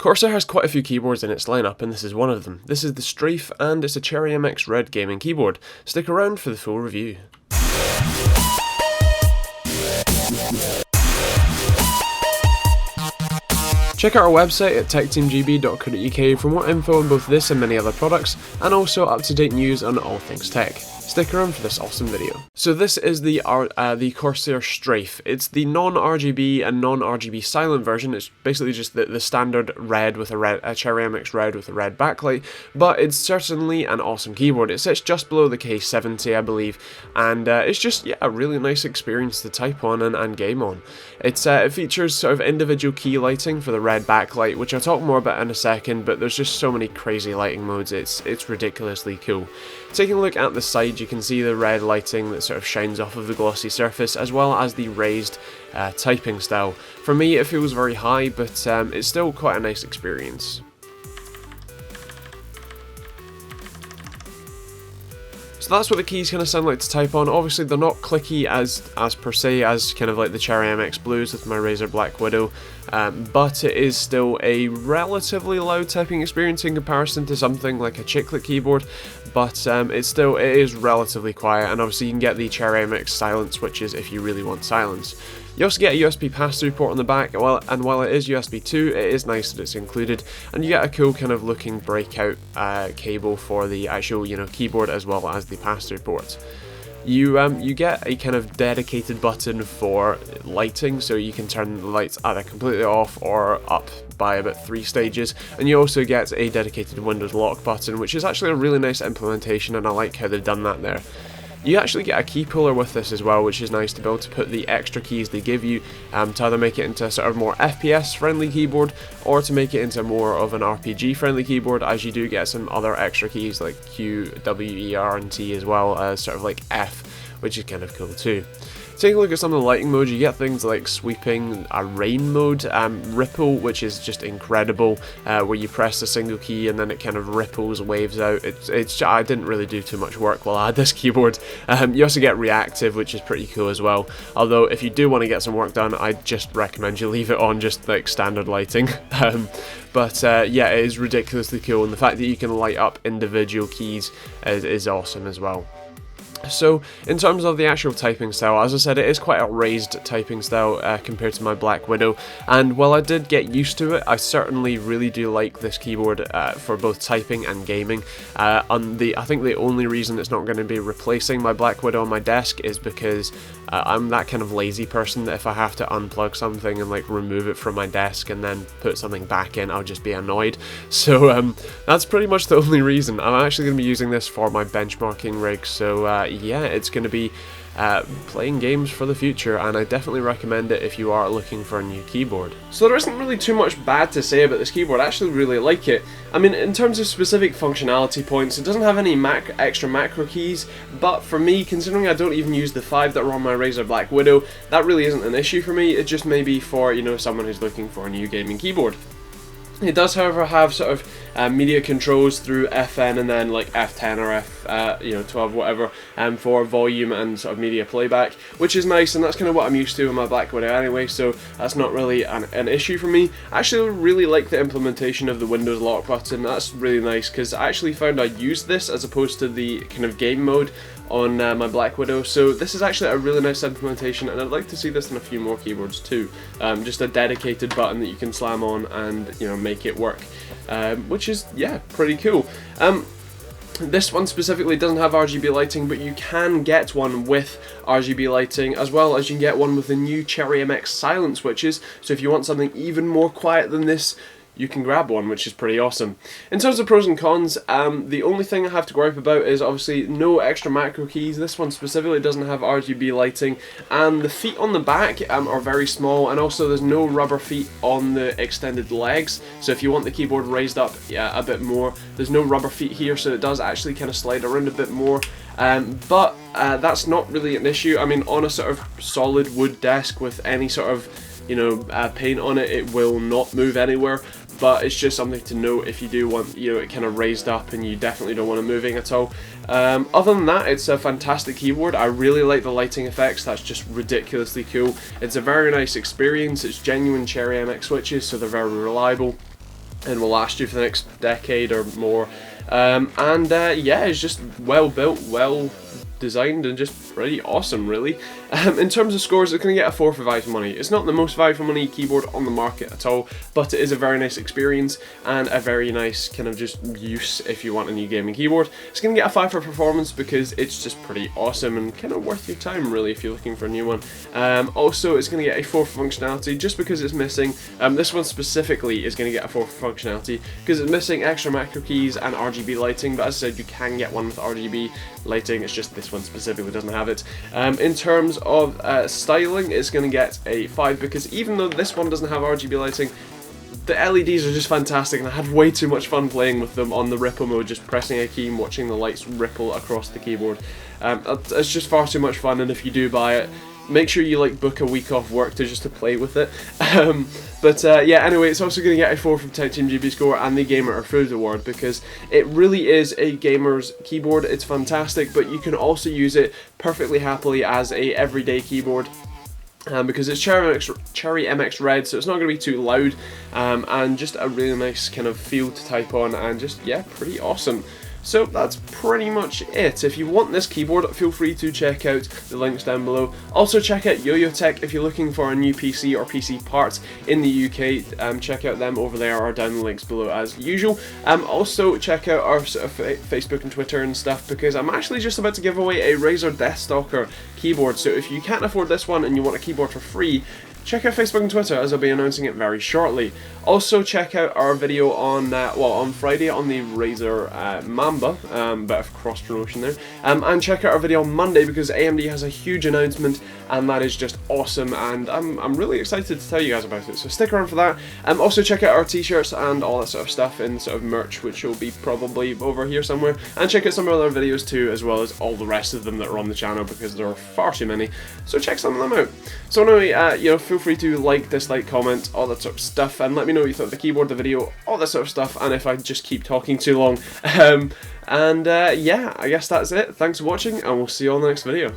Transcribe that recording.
Corsair has quite a few keyboards in its lineup, and this is one of them. This is the Strafe, and it's a Cherry MX Red gaming keyboard. Stick around for the full review. Check out our website at TechteamGB.co.uk for more info on both this and many other products, and also up-to-date news on all things tech. Stick around for this awesome video. So this is the Corsair Strafe. It's the non-RGB and non-RGB silent version. It's basically just the standard red with a Cherry MX Red with a red backlight, but it's certainly an awesome keyboard. It sits just below the K70, I believe, and it's just a really nice experience to type on and game on. It features sort of individual key lighting for the red backlight, which I'll talk more about in a second, but there's just so many crazy lighting modes, it's ridiculously cool. Taking a look at the side, you can see the red lighting that sort of shines off of the glossy surface, as well as the raised typing style. For me, it feels very high, but it's still quite a nice experience. So that's what the keys kind of sound like to type on. Obviously they're not clicky as per se as kind of like the Cherry MX Blues with my Razer Black Widow, but it is still a relatively loud typing experience in comparison to something like a chiclet keyboard, but it is relatively quiet, and obviously you can get the Cherry MX silent switches if you really want silence. You also get a USB pass-through port on the back, and while it is USB 2, it is nice that it's included, and you get a cool kind of looking breakout cable for the actual keyboard as well as the pass-through port. You get a kind of dedicated button for lighting, so you can turn the lights either completely off or up by about 3 stages, and you also get a dedicated Windows lock button, which is actually a really nice implementation, and I like how they've done that there. You actually get a key puller with this as well, which is nice to be able to put the extra keys they give you to either make it into a sort of more FPS friendly keyboard or to make it into more of an RPG friendly keyboard, as you do get some other extra keys like Q, W, E, R and T, as well as sort of like F, which is kind of cool too. Taking a look at some of the lighting modes, you get things like sweeping, a rain mode, ripple, which is just incredible, where you press a single key and then it kind of ripples, waves out. I didn't really do too much work while I had this keyboard. You also get reactive, which is pretty cool as well, although if you do want to get some work done, I just recommend you leave it on just like standard lighting. But yeah, it is ridiculously cool, and the fact that you can light up individual keys is awesome as well. So, in terms of the actual typing style, as I said, it is quite a raised typing style compared to my Black Widow, and while I did get used to it, I certainly really do like this keyboard for both typing and gaming. I think the only reason it's not going to be replacing my Black Widow on my desk is because I'm that kind of lazy person that if I have to unplug something and like remove it from my desk and then put something back in, I'll just be annoyed. So that's pretty much the only reason. I'm actually going to be using this for my benchmarking rig, so yeah, it's going to be playing games for the future, and I definitely recommend it if you are looking for a new keyboard. So there isn't really too much bad to say about this keyboard. I actually really like it. I mean, in terms of specific functionality points, it doesn't have any extra macro keys, but for me, considering I don't even use the 5 that are on my Razer Black Widow, that really isn't an issue for me. It just may be for, someone who's looking for a new gaming keyboard. It does, however, have sort of media controls through FN and then like F10 or F12, whatever, for volume and sort of media playback, which is nice, and that's kind of what I'm used to in my Black Widow anyway, so that's not really an issue for me. I actually really like the implementation of the Windows lock button. That's really nice, because I actually found I used this as opposed to the kind of game mode on my Black Widow, so this is actually a really nice implementation, and I'd like to see this in a few more keyboards too. Just a dedicated button that you can slam on and make it work, which is pretty cool. This one specifically doesn't have RGB lighting, but you can get one with RGB lighting, as well as you can get one with the new Cherry MX silent switches, so if you want something even more quiet than this, you can grab one, which is pretty awesome. In terms of pros and cons, the only thing I have to gripe about is obviously no extra macro keys. This one specifically doesn't have RGB lighting, and the feet on the back are very small, and also there's no rubber feet on the extended legs, so if you want the keyboard raised up a bit more, there's no rubber feet here, so it does actually kind of slide around a bit more. But that's not really an issue. I mean, on a sort of solid wood desk with any sort of paint on it, it will not move anywhere. But it's just something to note if you do want it kind of raised up and you definitely don't want it moving at all. Other than that, it's a fantastic keyboard. I really like the lighting effects. That's just ridiculously cool. It's a very nice experience. It's genuine Cherry MX switches, so they're very reliable. and will last you for the next decade or more. Yeah, it's just well built, well designed, and just pretty awesome, really. In terms of scores, it's going to get a 4 for value for money. It's not the most value for money keyboard on the market at all, but it is a very nice experience and a very nice kind of just use if you want a new gaming keyboard. It's going to get a 5 for performance because it's just pretty awesome and kind of worth your time, really, if you're looking for a new one. Also, it's going to get a 4 for functionality just because it's missing. This one specifically is going to get a 4 for functionality because it's missing extra macro keys and RGB lighting, but as I said, you can get one with RGB lighting. It's just this one specifically doesn't have it. In terms of styling, it's going to get a 5 because even though this one doesn't have RGB lighting, the LEDs are just fantastic, and I had way too much fun playing with them on the ripple mode, just pressing a key and watching the lights ripple across the keyboard. It's just far too much fun, and if you do buy it, make sure you like book a week off work to play with it. Yeah, anyway, it's also going to get a 4 from TechteamGB score and the Gamer Approved Award because it really is a gamer's keyboard. It's fantastic, but you can also use it perfectly happily as a everyday keyboard. Because it's Cherry MX Red, so it's not going to be too loud, and just a really nice kind of feel to type on, and just, yeah, pretty awesome. So that's pretty much it. If you want this keyboard, feel free to check out the links down below. Also check out Yo-Yo Tech if you're looking for a new PC or PC parts in the UK. Check out them over there or down the links below as usual. Also check out our sort of Facebook and Twitter and stuff, because I'm actually just about to give away a Razer Deathstalker keyboard. So if you can't afford this one and you want a keyboard for free, check out Facebook and Twitter, as I'll be announcing it very shortly. Also check out our video on on Friday on the Razer Mamba, bit of cross promotion there, and check out our video on Monday because AMD has a huge announcement, and that is just awesome, and I'm really excited to tell you guys about it, so stick around for that. Also check out our t-shirts and all that sort of stuff in sort of merch, which will be probably over here somewhere, and check out some of our other videos too, as well as all the rest of them that are on the channel, because there are far too many, so check some of them out. So anyway, you know, feel free to like, dislike, comment, all that sort of stuff, and let me know what you thought of the keyboard, the video, all that sort of stuff, and if I just keep talking too long. Yeah, I guess that's it. Thanks for watching, and we'll see you on the next video.